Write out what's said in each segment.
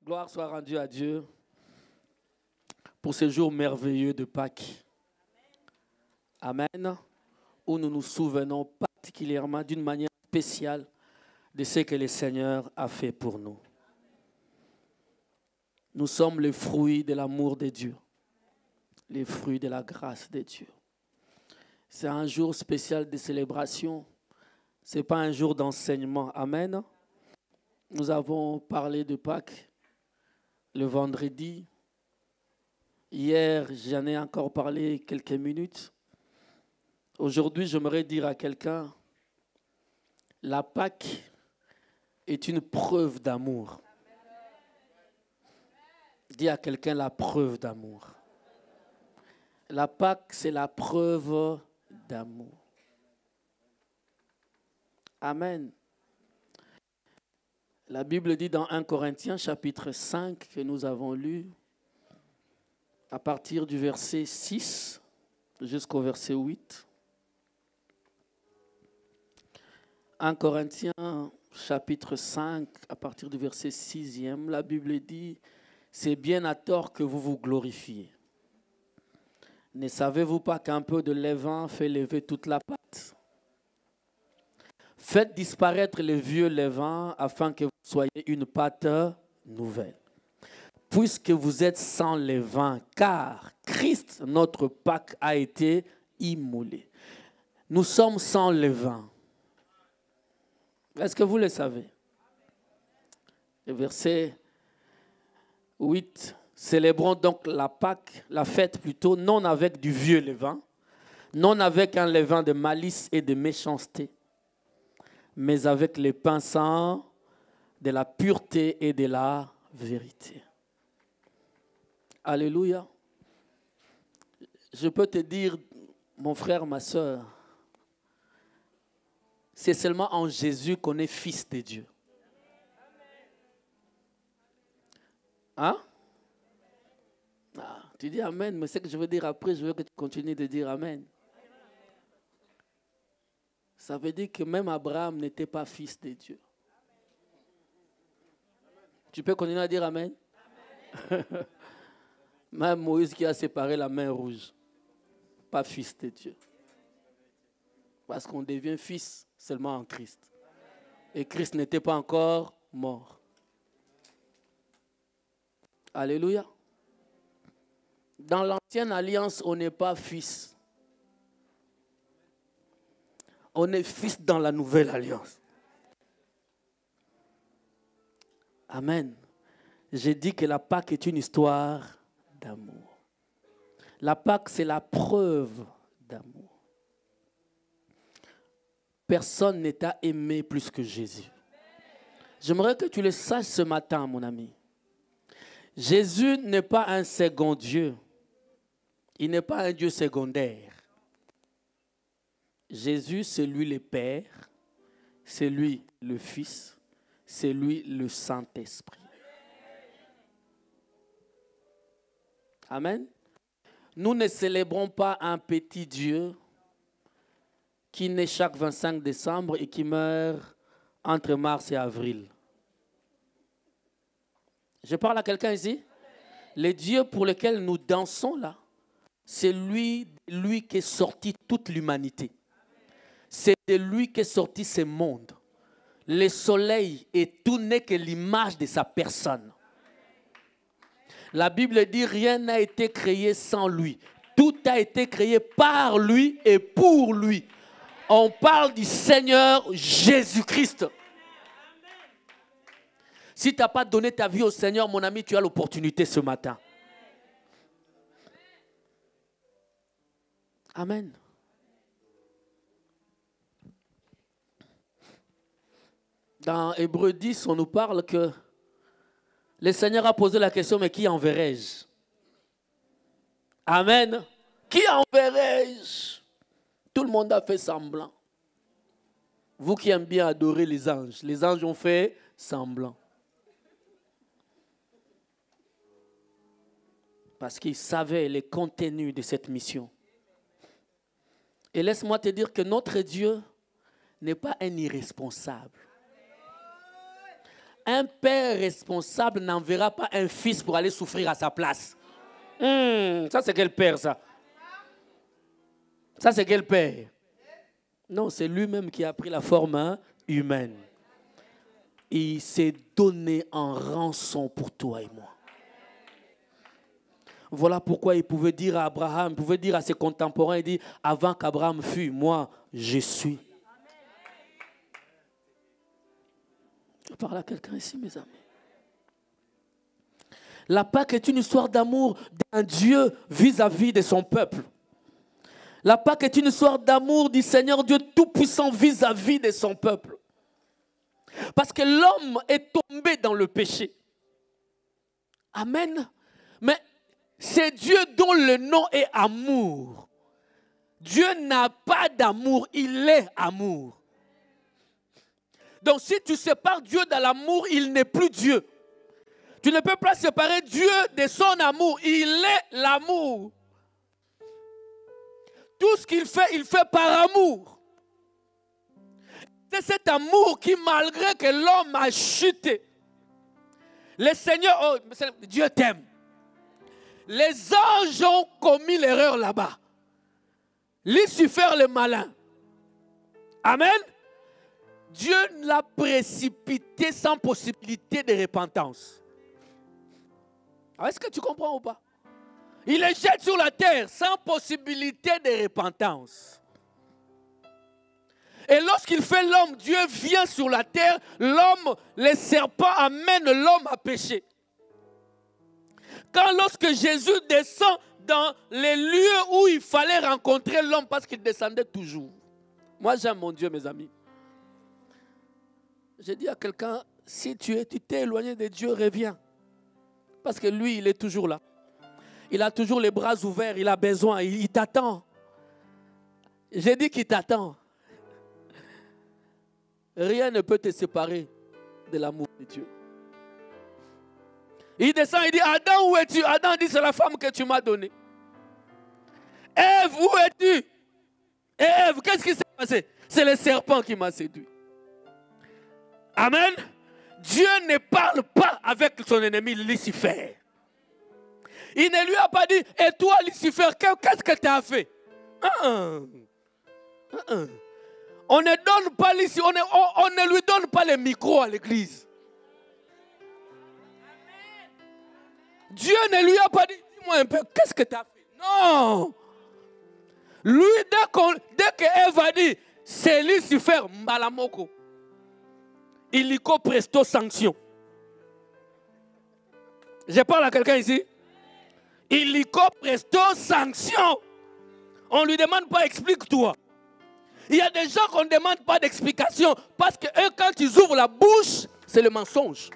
Gloire soit rendue à Dieu pour ce jour merveilleux de Pâques. Amen. Où nous nous souvenons particulièrement d'une manière spéciale de ce que le Seigneur a fait pour nous. Nous sommes les fruits de l'amour de Dieu, les fruits de la grâce de Dieu. C'est un jour spécial de célébration. Ce n'est pas un jour d'enseignement. Amen. Nous avons parlé de Pâques le vendredi. Hier, j'en ai encore parlé quelques minutes. Aujourd'hui, j'aimerais dire à quelqu'un, la Pâques est une preuve d'amour. Dis à quelqu'un la preuve d'amour. La Pâques, c'est la preuve d'amour. Amen. La Bible dit dans 1 Corinthiens chapitre 5 que nous avons lu, à partir du verset 6 jusqu'au verset 8. 1 Corinthiens chapitre 5, à partir du verset 6e, la Bible dit, c'est bien à tort que vous vous glorifiez. Ne savez-vous pas qu'un peu de levain fait lever toute la pâte? Faites disparaître le vieux levain afin que vous soyez une pâte nouvelle. Puisque vous êtes sans levain, car Christ, notre Pâques, a été immolé. Nous sommes sans levain. Est-ce que vous le savez? Le verset 8. Célébrons donc la Pâques, la fête plutôt, non avec du vieux levain, non avec un levain de malice et de méchanceté, mais avec les pains saints de la pureté et de la vérité. Alléluia. Je peux te dire, mon frère, ma soeur, c'est seulement en Jésus qu'on est fils de Dieu. Hein? Ah, tu dis Amen, mais ce que je veux dire après, je veux que tu continues de dire Amen. Ça veut dire que même Abraham n'était pas fils de Dieu. Tu peux continuer à dire Amen? Amen. Même Moïse qui a séparé la main rouge, pas fils de Dieu. Parce qu'on devient fils seulement en Christ. Et Christ n'était pas encore mort. Alléluia. Dans l'ancienne alliance, on n'est pas fils. On est fils dans la nouvelle alliance. Amen. J'ai dit que la Pâque est une histoire d'amour. La Pâque, c'est la preuve d'amour. Personne n'est à aimer plus que Jésus. J'aimerais que tu le saches ce matin, mon ami. Jésus n'est pas un second Dieu. Il n'est pas un Dieu secondaire. Jésus, c'est lui le Père, c'est lui le Fils, c'est lui le Saint-Esprit. Amen. Nous ne célébrons pas un petit Dieu qui naît chaque 25 décembre et qui meurt entre mars et avril. Je parle à quelqu'un ici? Le Dieu pour lequel nous dansons là, c'est lui qui est sorti toute l'humanité. C'est de lui qu'est sorti ce monde. Le soleil et tout n'est que l'image de sa personne. La Bible dit rien n'a été créé sans lui. Tout a été créé par lui et pour lui. On parle du Seigneur Jésus-Christ. Si tu n'as pas donné ta vie au Seigneur, mon ami, tu as l'opportunité ce matin. Amen. Dans Hébreux 10, on nous parle que le Seigneur a posé la question, mais qui enverrai-je? Amen. Qui enverrai-je? Tout le monde a fait semblant. Vous qui aimez bien adorer les anges ont fait semblant. Parce qu'ils savaient les contenus de cette mission. Et laisse-moi te dire que notre Dieu n'est pas un irresponsable. Un père responsable n'enverra pas un fils pour aller souffrir à sa place. Ça, c'est quel père, ça? Ça, c'est quel père? Non, c'est lui-même qui a pris la forme humaine. Il s'est donné en rançon pour toi et moi. Voilà pourquoi il pouvait dire à Abraham, il pouvait dire à ses contemporains, il dit, avant qu'Abraham fût, moi, je suis. Je parle à quelqu'un ici, mes amis. La Pâque est une histoire d'amour d'un Dieu vis-à-vis de son peuple. La Pâque est une histoire d'amour du Seigneur Dieu Tout-Puissant vis-à-vis de son peuple. Parce que l'homme est tombé dans le péché. Amen. Mais c'est Dieu dont le nom est amour. Dieu n'a pas d'amour, il est amour. Donc si tu sépares Dieu de l'amour, il n'est plus Dieu. Tu ne peux pas séparer Dieu de son amour. Il est l'amour. Tout ce qu'il fait par amour. C'est cet amour qui, malgré que l'homme a chuté, le Seigneur, oh, Dieu t'aime. Les anges ont commis l'erreur là-bas. Lucifer le malin. Amen. Dieu l'a précipité sans possibilité de repentance. Est-ce que tu comprends ou pas? Il les jette sur la terre sans possibilité de repentance. Et lorsqu'il fait l'homme, Dieu vient sur la terre, l'homme, les serpents amènent l'homme à pécher. Lorsque Jésus descend dans les lieux où il fallait rencontrer l'homme, parce qu'il descendait toujours. Moi j'aime mon Dieu, mes amis. J'ai dit à quelqu'un, si tu t'es éloigné de Dieu, reviens. Parce que lui, il est toujours là. Il a toujours les bras ouverts, il a besoin, il t'attend. J'ai dit qu'il t'attend. Rien ne peut te séparer de l'amour de Dieu. Il descend, il dit, Adam, où es-tu? Adam dit, c'est la femme que tu m'as donnée. Ève, où es-tu? Et Ève, qu'est-ce qui s'est passé? C'est le serpent qui m'a séduit. Amen. Dieu ne parle pas avec son ennemi Lucifer. Il ne lui a pas dit, et toi Lucifer, qu'est-ce que tu as fait? On ne donne pas on ne lui donne pas les micros à l'église. Dieu ne lui a pas dit, dis-moi un peu, qu'est-ce que tu as fait? Non. Lui, dès qu'Ève a dit, c'est Lucifer, Mbalamoko, illico presto sanction. Je parle à quelqu'un ici. Illico presto sanction. On ne lui demande pas, explique-toi. Il y a des gens qu'on ne demande pas d'explication parce que eux, quand ils ouvrent la bouche, c'est le mensonge.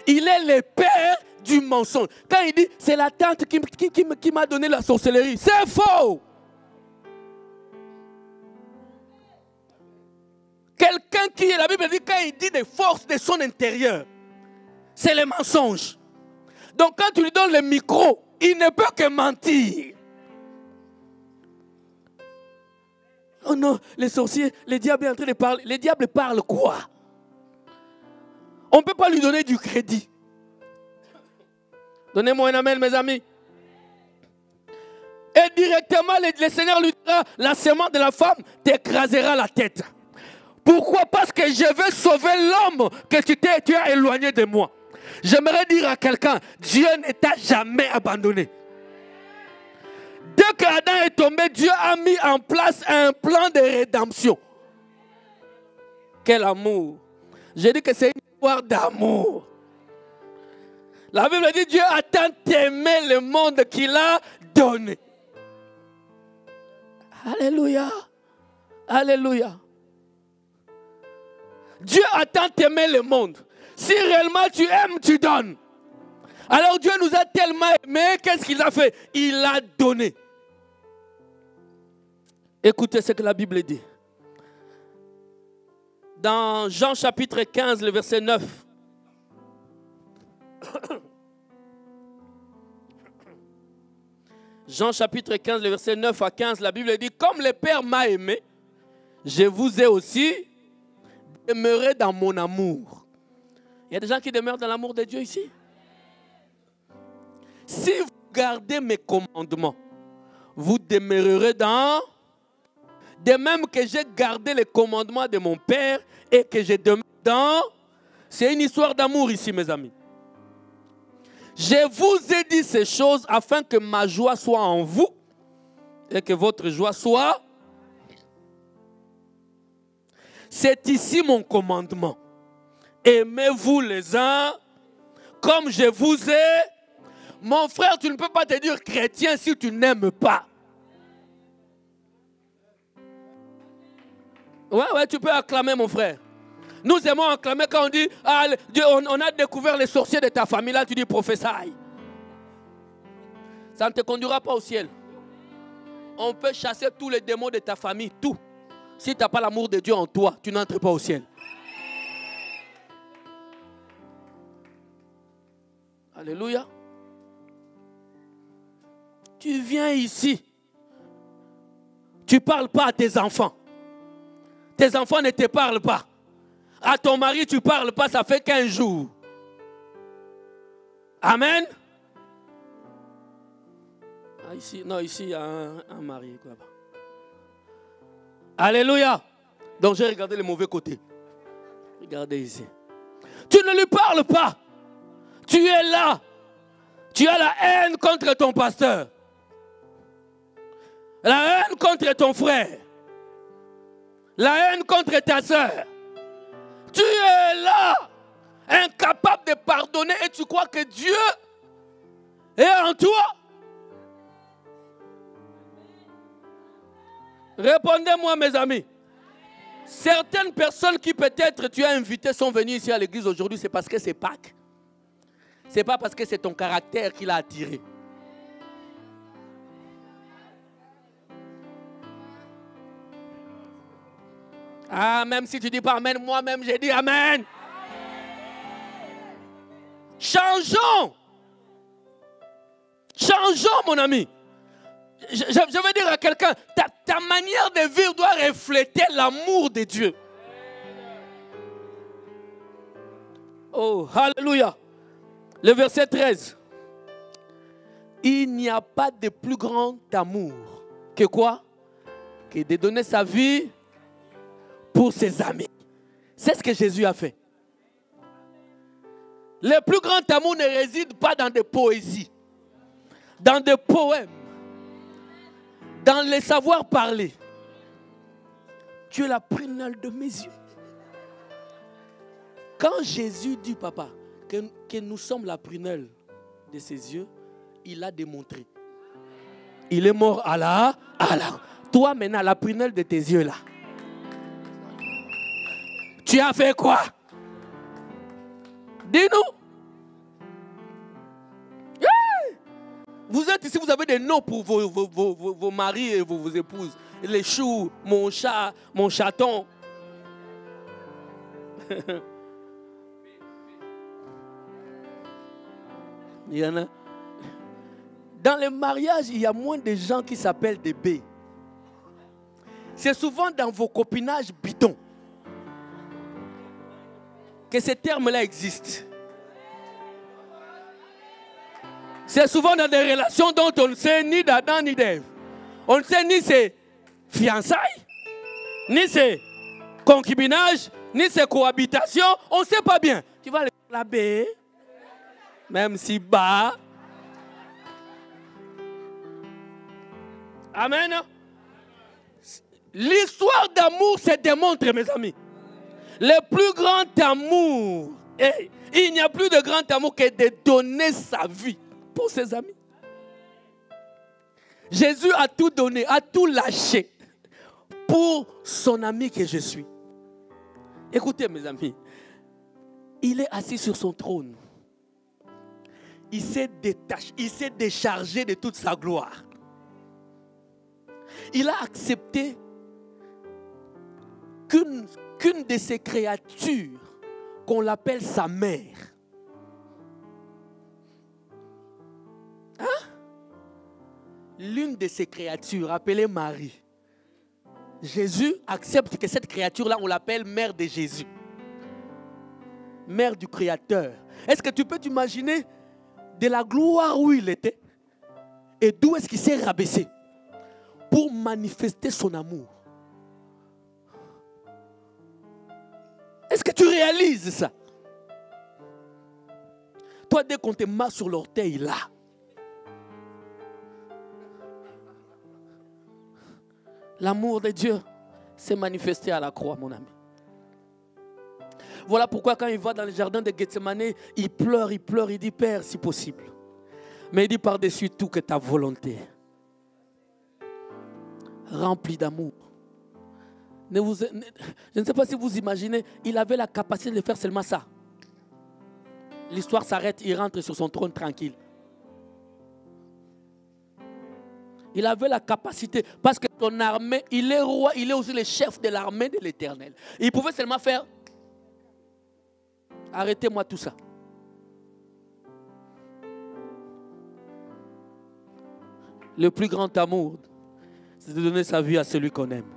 Il est le père du mensonge. Quand il dit, c'est la tante qui m'a donné la sorcellerie, c'est faux. Quelqu'un qui, la Bible dit, quand il dit des forces de son intérieur, c'est le mensonge. Donc quand tu lui donnes le micro, il ne peut que mentir. Oh non, les sorciers, le diable est en train de parler. Le diable parle quoi? On ne peut pas lui donner du crédit. Donnez-moi un amen, mes amis. Et directement, le Seigneur lui dira, la semence de la femme t'écrasera la tête. Pourquoi? Parce que je veux sauver l'homme que tu as éloigné de moi. J'aimerais dire à quelqu'un, Dieu ne t'a jamais abandonné. Dès qu'Adam est tombé, Dieu a mis en place un plan de rédemption. Quel amour! J'ai dit que c'est une histoire d'amour. La Bible dit, Dieu a tant aimé le monde qu'il a donné. Alléluia! Alléluia! Dieu a tant aimé le monde. Si réellement tu aimes, tu donnes. Alors Dieu nous a tellement aimés, qu'est-ce qu'il a fait? Il a donné. Écoutez ce que la Bible dit. Dans Jean chapitre 15, le verset 9. Jean chapitre 15, le verset 9 à 15, la Bible dit, comme le Père m'a aimé, je vous ai aussi demeuré dans mon amour. Il y a des gens qui demeurent dans l'amour de Dieu ici. Si vous gardez mes commandements, vous demeurerez dans... De même que j'ai gardé les commandements de mon Père et que je demeure dans... C'est une histoire d'amour ici, mes amis. Je vous ai dit ces choses afin que ma joie soit en vous et que votre joie soit... C'est ici mon commandement. Aimez-vous les uns comme je vous ai. Mon frère, tu ne peux pas te dire chrétien si tu n'aimes pas. Ouais, tu peux acclamer, mon frère. Nous aimons acclamer quand on dit ah, Dieu, on a découvert les sorciers de ta famille. Là, tu dis prophétie. Ça ne te conduira pas au ciel. On peut chasser tous les démons de ta famille, tout. Si tu n'as pas l'amour de Dieu en toi, tu n'entres pas au ciel. Alléluia. Tu viens ici. Tu ne parles pas à tes enfants. Tes enfants ne te parlent pas. À ton mari, tu ne parles pas, ça fait 15 jours. Amen. Ah, ici, non, ici, il y a un mari. Alléluia. Donc, j'ai regardé le mauvais côté. Regardez ici. Tu ne lui parles pas. Tu es là. Tu as la haine contre ton pasteur. La haine contre ton frère. La haine contre ta soeur. Tu es là, incapable de pardonner et tu crois que Dieu est en toi. Répondez-moi, mes amis. Certaines personnes qui peut-être tu as invitées sont venues ici à l'église aujourd'hui, c'est parce que c'est Pâques. Ce n'est pas parce que c'est ton caractère qui l'a attiré. Ah, même si tu ne dis pas Amen, moi-même j'ai dit Amen. Changeons. Changeons, mon ami. Je veux dire à quelqu'un, ta manière de vivre doit refléter l'amour de Dieu. Oh, alléluia. Le verset 13. Il n'y a pas de plus grand amour que quoi? Que de donner sa vie pour ses amis. C'est ce que Jésus a fait. Le plus grand amour ne réside pas dans des poésies, dans des poèmes, dans le savoir parler. Tu es la prunelle de mes yeux. Quand Jésus dit, papa, que nous sommes la prunelle de ses yeux, il a démontré. Il est mort à la. Toi maintenant, la prunelle de tes yeux là. Tu as fait quoi? Dis-nous. Yeah. Vous êtes ici, vous avez des noms pour vos maris et vos épouses. Les choux, mon chat, mon chaton. Il y en a. Dans les mariages, il y a moins de gens qui s'appellent des B. C'est souvent dans vos copinages bidons que ces termes-là existent. C'est souvent dans des relations dont on ne sait ni d'Adam ni d'Ève. On ne sait ni c'est fiançailles, ni c'est concubinage, ni c'est cohabitation. On ne sait pas bien. Tu vas la B, même si bas. Amen. L'histoire d'amour se démontre, mes amis. Le plus grand amour, il n'y a plus de grand amour que de donner sa vie pour ses amis. Jésus a tout donné, a tout lâché pour son ami que je suis. Écoutez, mes amis, il est assis sur son trône. Il s'est détaché, il s'est déchargé de toute sa gloire. Il a accepté qu'une de ses créatures, qu'on l'appelle sa mère, l'une de ses créatures, appelée Marie, Jésus accepte que cette créature-là, on l'appelle mère de Jésus. mère du Créateur. Est-ce que tu peux t'imaginer de la gloire où il était et d'où est-ce qu'il s'est rabaissé pour manifester son amour? Est-ce que tu réalises ça? Toi, dès qu'on te met sur l'orteil, là, l'amour de Dieu s'est manifesté à la croix, mon ami. Voilà pourquoi quand il va dans le jardin de Gethsemane, il pleure, il dit, Père, si possible. Mais il dit par-dessus tout que ta volonté, remplie d'amour. Je ne sais pas si vous imaginez, il avait la capacité de faire seulement ça. L'histoire s'arrête, il rentre sur son trône tranquille. Il avait la capacité, parce que son armée, il est roi, il est aussi le chef de l'armée de l'Éternel. Il pouvait seulement faire, arrêtez-moi tout ça. Le plus grand amour, c'est de donner sa vie à celui qu'on aime.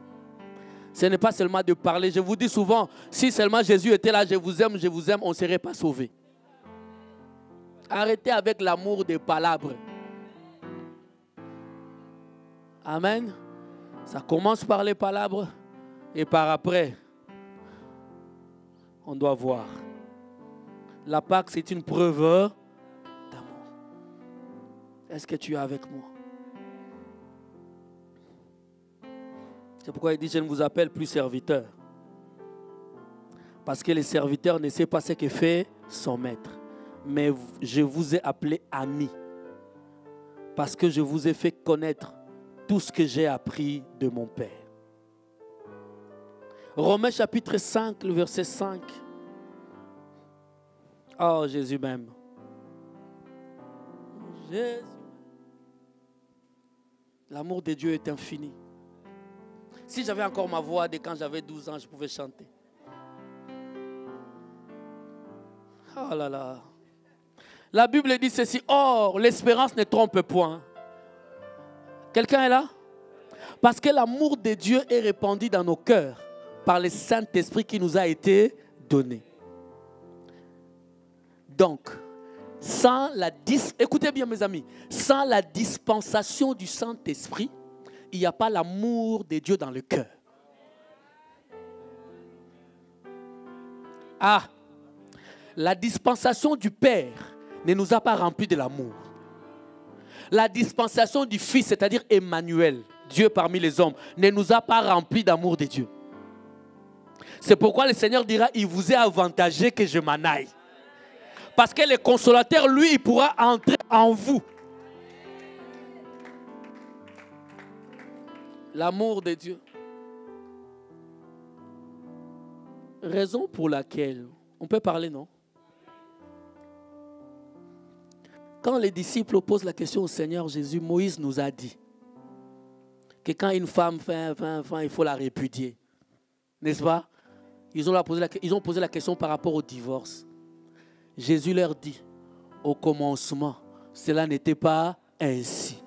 Ce n'est pas seulement de parler. Je vous dis souvent, si seulement Jésus était là, je vous aime, on ne serait pas sauvés. Arrêtez avec l'amour des palabres. Amen. Ça commence par les palabres et par après, on doit voir. La Pâque, c'est une preuve d'amour. Est-ce que tu es avec moi? C'est pourquoi il dit, je ne vous appelle plus serviteur. Parce que le serviteur ne sait pas ce que fait son maître. Mais je vous ai appelé ami. Parce que je vous ai fait connaître tout ce que j'ai appris de mon Père. Romains chapitre 5, le verset 5. Oh, Jésus m'aime. Jésus. L'amour de Dieu est infini. Si j'avais encore ma voix de quand j'avais 12 ans, je pouvais chanter. Oh là là. La Bible dit ceci. Or, l'espérance ne trompe point. Quelqu'un est là? Parce que l'amour de Dieu est répandu dans nos cœurs par le Saint-Esprit qui nous a été donné. Donc, écoutez bien mes amis, sans la dispensation du Saint-Esprit, il n'y a pas l'amour de Dieu dans le cœur. Ah, la dispensation du Père ne nous a pas remplis de l'amour. La dispensation du Fils, c'est-à-dire Emmanuel, Dieu parmi les hommes, ne nous a pas remplis d'amour de Dieu. C'est pourquoi le Seigneur dira, il vous est avantagé que je m'en aille. Parce que le consolateur, lui, il pourra entrer en vous. L'amour de Dieu. Raison pour laquelle, on peut parler, non? Quand les disciples posent la question au Seigneur Jésus, Moïse nous a dit que quand une femme fait un enfant, il faut la répudier. N'est-ce pas? Ils ont posé la question par rapport au divorce. Jésus leur dit, au commencement, cela n'était pas ainsi.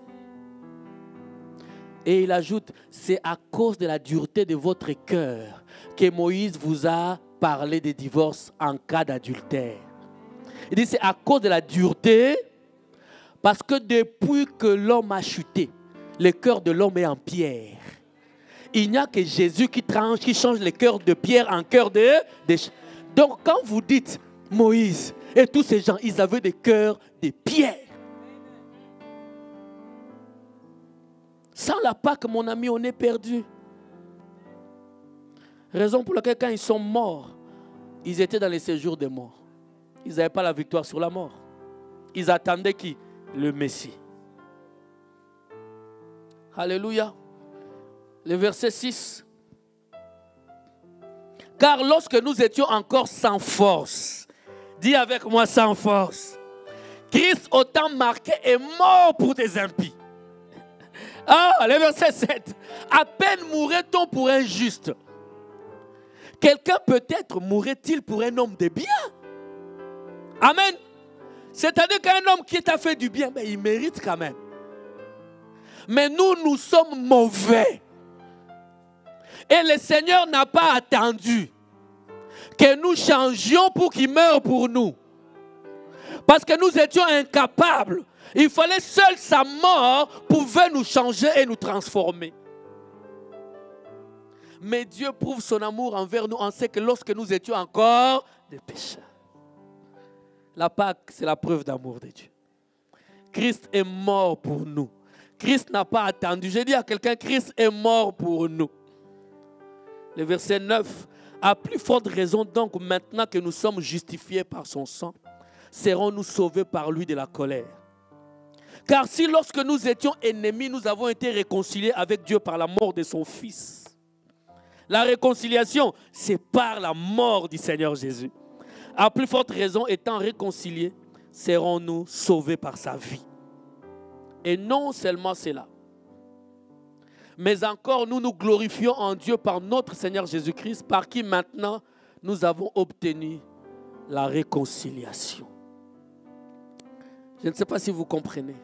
Et il ajoute, c'est à cause de la dureté de votre cœur que Moïse vous a parlé de divorce en cas d'adultère. Il dit, c'est à cause de la dureté, parce que depuis que l'homme a chuté, le cœur de l'homme est en pierre. Il n'y a que Jésus qui change le cœur de pierre en cœur de... Donc quand vous dites, Moïse et tous ces gens, ils avaient des cœurs de pierre. Sans la Pâque, mon ami, on est perdu. Raison pour laquelle quand ils sont morts, ils étaient dans les séjours des morts. Ils n'avaient pas la victoire sur la mort. Ils attendaient qui? Le Messie. Alléluia. Le verset 6. Car lorsque nous étions encore sans force, dis avec moi sans force, Christ autant marqué est mort pour des impies. Ah, le verset 7. À peine mourrait-on pour un juste. Quelqu'un peut-être mourrait-il pour un homme de bien. Amen. C'est-à-dire qu'un homme qui t'a fait du bien, il mérite quand même. Mais nous sommes mauvais. Et le Seigneur n'a pas attendu que nous changions pour qu'il meure pour nous. Parce que nous étions incapables. Il fallait seul sa mort pouvait nous changer et nous transformer. Mais Dieu prouve son amour envers nous. On sait que lorsque nous étions encore des pécheurs. La Pâque, c'est la preuve d'amour de Dieu. Christ est mort pour nous. Christ n'a pas attendu. J'ai dit à quelqu'un, Christ est mort pour nous. Le verset 9. À plus forte raison donc, maintenant que nous sommes justifiés par son sang, serons-nous sauvés par lui de la colère. Car si lorsque nous étions ennemis, nous avons été réconciliés avec Dieu par la mort de son Fils. La réconciliation, c'est par la mort du Seigneur Jésus. À plus forte raison, étant réconciliés, serons-nous sauvés par sa vie. Et non seulement cela, mais encore nous nous glorifions en Dieu par notre Seigneur Jésus-Christ, par qui maintenant nous avons obtenu la réconciliation. Je ne sais pas si vous comprenez.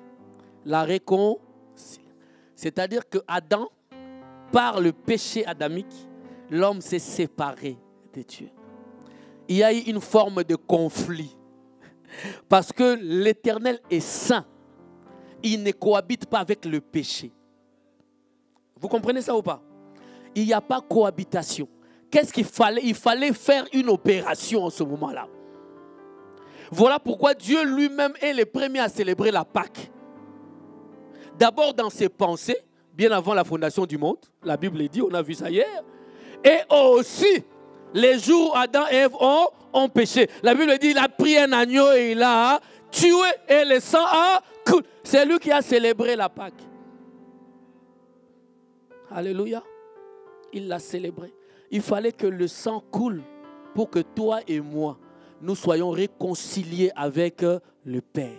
La réconciliation. C'est-à-dire que Adam, par le péché adamique, l'homme s'est séparé de Dieu. Il y a eu une forme de conflit. Parce que l'Éternel est saint. Il ne cohabite pas avec le péché. Vous comprenez ça ou pas? Il n'y a pas cohabitation. Qu'est-ce qu'il fallait? Il fallait faire une opération en ce moment-là. Voilà pourquoi Dieu lui-même est le premier à célébrer la Pâque. D'abord dans ses pensées, bien avant la fondation du monde. La Bible dit, on a vu ça hier. Et aussi, les jours où Adam et Ève ont péché. La Bible dit, il a pris un agneau et il a tué et le sang a coulé. C'est lui qui a célébré la Pâque. Alléluia. Il l'a célébré. Il fallait que le sang coule pour que toi et moi, nous soyons réconciliés avec le Père.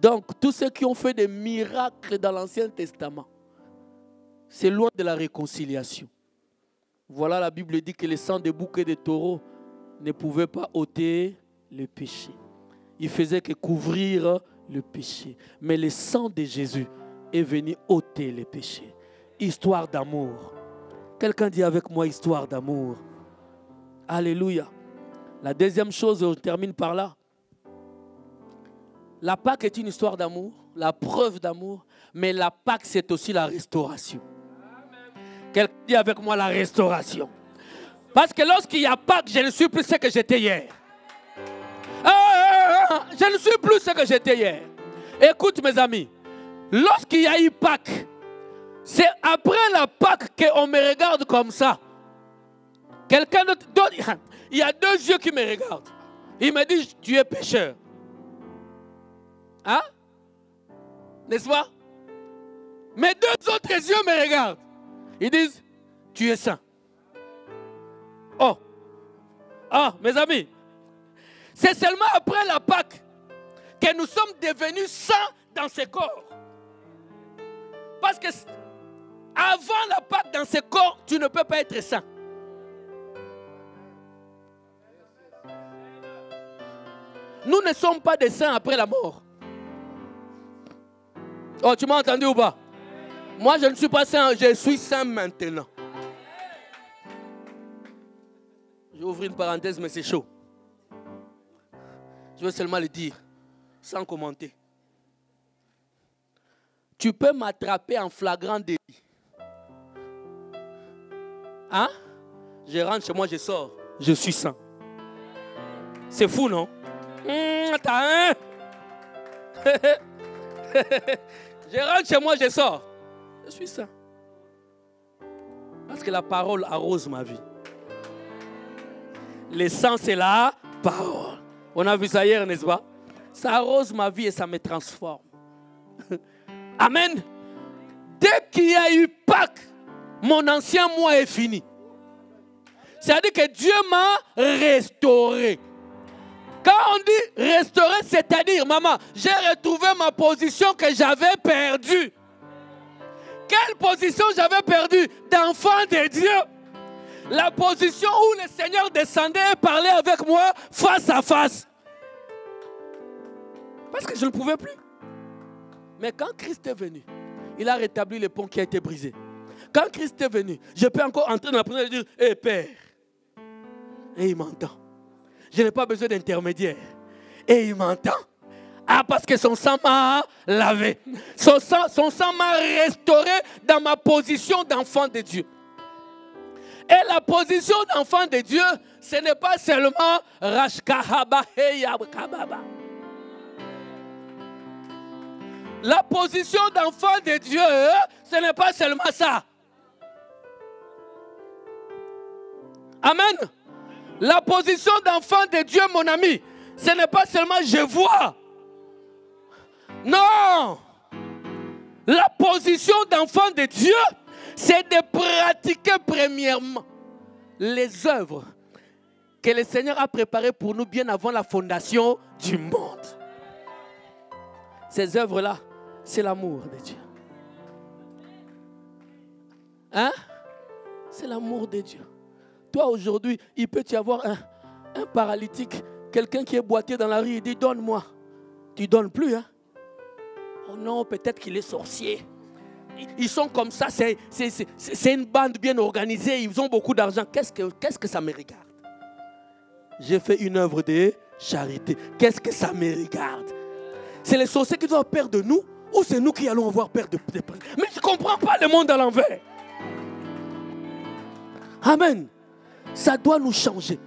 Donc, tous ceux qui ont fait des miracles dans l'Ancien Testament, c'est loin de la réconciliation. Voilà, la Bible dit que le sang des boucs et des taureaux ne pouvait pas ôter le péché. Il faisait que couvrir le péché. Mais le sang de Jésus est venu ôter les péchés. Histoire d'amour. Quelqu'un dit avec moi, histoire d'amour. Alléluia. La deuxième chose, je termine par là. La Pâque est une histoire d'amour, la preuve d'amour, mais la Pâque, c'est aussi la restauration. Quelqu'un dit avec moi la restauration. Parce que lorsqu'il y a Pâque, je ne suis plus ce que j'étais hier. Je ne suis plus ce que j'étais hier. Écoute mes amis, lorsqu'il y a eu Pâque, c'est après la Pâque qu'on me regarde comme ça. Quelqu'un d'autre, il y a deux yeux qui me regardent. Il me dit, tu es pécheur. Hein? N'est-ce pas? Mais deux autres yeux me regardent. Ils disent, tu es saint. Oh, mes amis, c'est seulement après la Pâque que nous sommes devenus saints dans ce corps. Parce que avant la Pâque dans ce corps, tu ne peux pas être saint. Nous ne sommes pas des saints après la mort. Oh, tu m'as entendu ou pas? Moi, je ne suis pas saint, je suis saint maintenant. Je vais ouvrir une parenthèse, mais c'est chaud. Je veux seulement le dire, sans commenter. Tu peux m'attraper en flagrant délit. Hein? Je rentre chez moi, je sors. Je suis saint. C'est fou, non? T'as un? Je rentre chez moi, je sors. Je suis saint. Parce que la parole arrose ma vie. Le sang, c'est la parole. On a vu ça hier, n'est-ce pas? Ça arrose ma vie et ça me transforme. Amen. Dès qu'il y a eu Pâques, mon ancien moi est fini. C'est-à-dire que Dieu m'a restauré. Quand on dit restaurer, c'est-à-dire, maman, j'ai retrouvé ma position que j'avais perdue. Quelle position j'avais perdue? D'enfant de Dieu. La position où le Seigneur descendait et parlait avec moi face à face. Parce que je ne pouvais plus. Mais quand Christ est venu, il a rétabli le pont qui a été brisé. Quand Christ est venu, je peux encore entrer dans la présence et dire, hé Père. Et il m'entend. Je n'ai pas besoin d'intermédiaire. Et il m'entend. Ah, parce que son sang m'a lavé. Son sang m'a restauré dans ma position d'enfant de Dieu. Et la position d'enfant de Dieu, ce n'est pas seulement Rashkahaba Heyabkababa. La position d'enfant de Dieu, ce n'est pas seulement ça. Amen. La position d'enfant de Dieu, mon ami, ce n'est pas seulement je vois. Non. La position d'enfant de Dieu, c'est de pratiquer premièrement les œuvres que le Seigneur a préparées pour nous bien avant la fondation du monde. Ces œuvres-là, c'est l'amour de Dieu. Hein? C'est l'amour de Dieu. Toi, aujourd'hui, il peut y avoir un paralytique, quelqu'un qui est boité dans la rue et dit, donne-moi. Tu ne donnes plus, hein? Oh non, peut-être qu'il est sorcier. Ils sont comme ça, c'est une bande bien organisée, ils ont beaucoup d'argent. Qu'est-ce que ça me regarde? J'ai fait une œuvre de charité. Qu'est-ce que ça me regarde? C'est les sorciers qui doivent peur de nous ou c'est nous qui allons avoir peur de... Mais je ne comprends pas le monde à l'envers. Amen. Ça doit nous changer.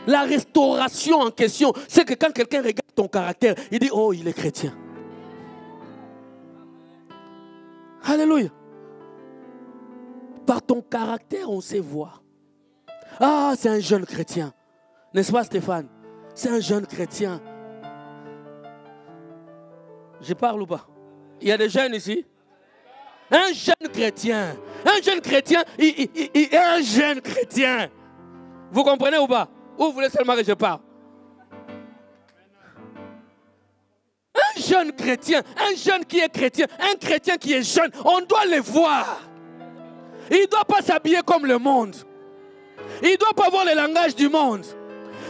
La restauration en question, c'est que quand quelqu'un regarde ton caractère, il dit, oh, il est chrétien. Alléluia. Par ton caractère, on sait voir. Ah, c'est un jeune chrétien. N'est-ce pas, Stéphane? C'est un jeune chrétien. Je parle ou pas? Il y a des jeunes ici? Un jeune chrétien. Un jeune chrétien. Un jeune chrétien. Vous comprenez ou pas? Ou vous voulez seulement que je parle? Un jeune chrétien, un jeune qui est chrétien, un chrétien qui est jeune, on doit le voir. Il ne doit pas s'habiller comme le monde. Il ne doit pas avoir le langage du monde.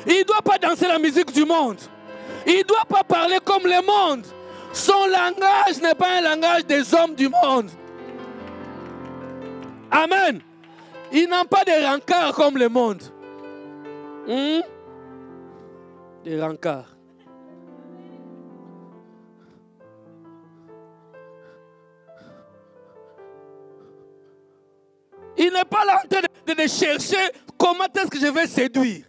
Il ne doit pas danser la musique du monde. Il ne doit pas parler comme le monde. Son langage n'est pas un langage des hommes du monde. Amen. Ils n'ont pas de rancœur comme le monde. Des rancœurs. Il n'est pas là en train de chercher comment est-ce que je vais séduire.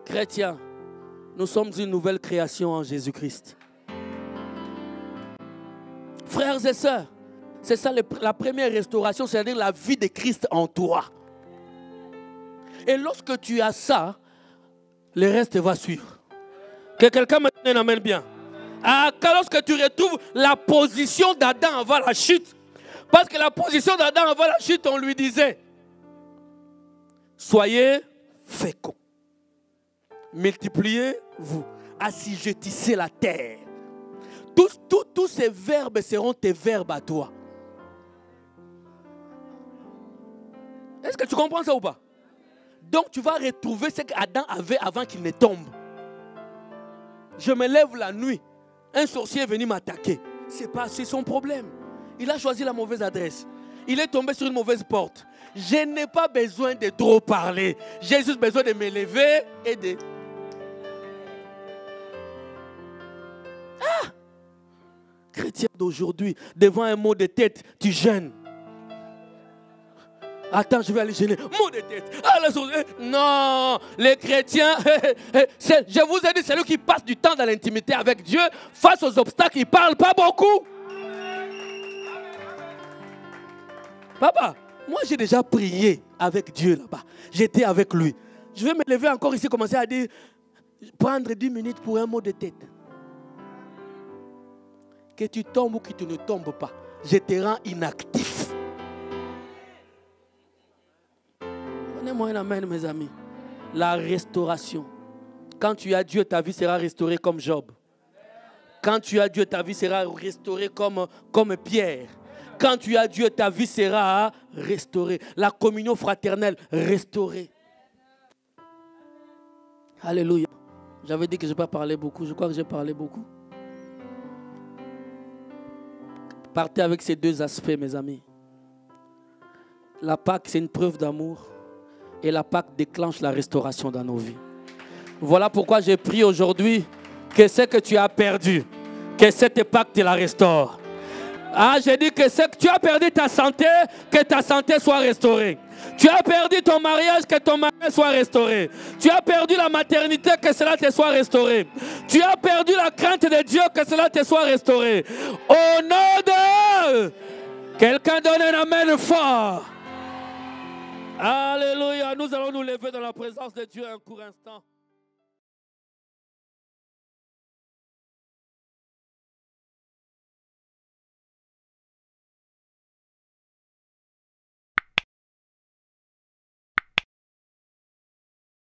Chrétiens, nous sommes une nouvelle création en Jésus-Christ. Frères et sœurs, c'est ça la première restauration, c'est-à-dire la vie de Christ en toi. Et lorsque tu as ça, le reste va suivre. Que quelqu'un me donne un amen bien. Ah, lorsque tu retrouves la position d'Adam avant la chute, parce que la position d'Adam avant la chute, on lui disait, soyez féconds, multipliez-vous, assujettissez la terre. Tous ces verbes seront tes verbes à toi. Est-ce que tu comprends ça ou pas? Donc tu vas retrouver ce qu'Adam avait avant qu'il ne tombe. Je me lève la nuit. Un sorcier est venu m'attaquer. C'est son problème. Il a choisi la mauvaise adresse. Il est tombé sur une mauvaise porte. Je n'ai pas besoin de trop parler. J'ai juste besoin de me lever et de... Ah! Chrétien d'aujourd'hui, devant un mot de tête, tu gênes. Attends, je vais aller gêner. Mot de tête. Non, les chrétiens, je vous ai dit, celui qui passe du temps dans l'intimité avec Dieu, face aux obstacles, il ne parle pas beaucoup. Papa, moi j'ai déjà prié avec Dieu là-bas. J'étais avec lui. Je vais me lever encore ici, commencer à dire, prendre 10 minutes pour un mot de tête. Que tu tombes ou que tu ne tombes pas, je te rends inactif. Donnez-moi un amen, mes amis. La restauration. Quand tu as Dieu, ta vie sera restaurée comme Job. Quand tu as Dieu, ta vie sera restaurée comme Pierre. Quand tu as Dieu, ta vie sera restaurée. La communion fraternelle restaurée. Alléluia. J'avais dit que je n'ai pas parlé beaucoup. Je crois que j'ai parlé beaucoup. Partez avec ces deux aspects, mes amis. La Pâque, c'est une preuve d'amour. Et la Pâque déclenche la restauration dans nos vies. Voilà pourquoi j'ai prié aujourd'hui que ce que tu as perdu, que cette Pâque te la restaure. Ah, j'ai dit que tu as perdu ta santé, que ta santé soit restaurée. Tu as perdu ton mariage, que ton mariage soit restauré. Tu as perdu la maternité, que cela te soit restauré. Tu as perdu la crainte de Dieu, que cela te soit restauré. Au nom de... Quelqu'un donne un amen fort. Alléluia. Nous allons nous lever dans la présence de Dieu un court instant.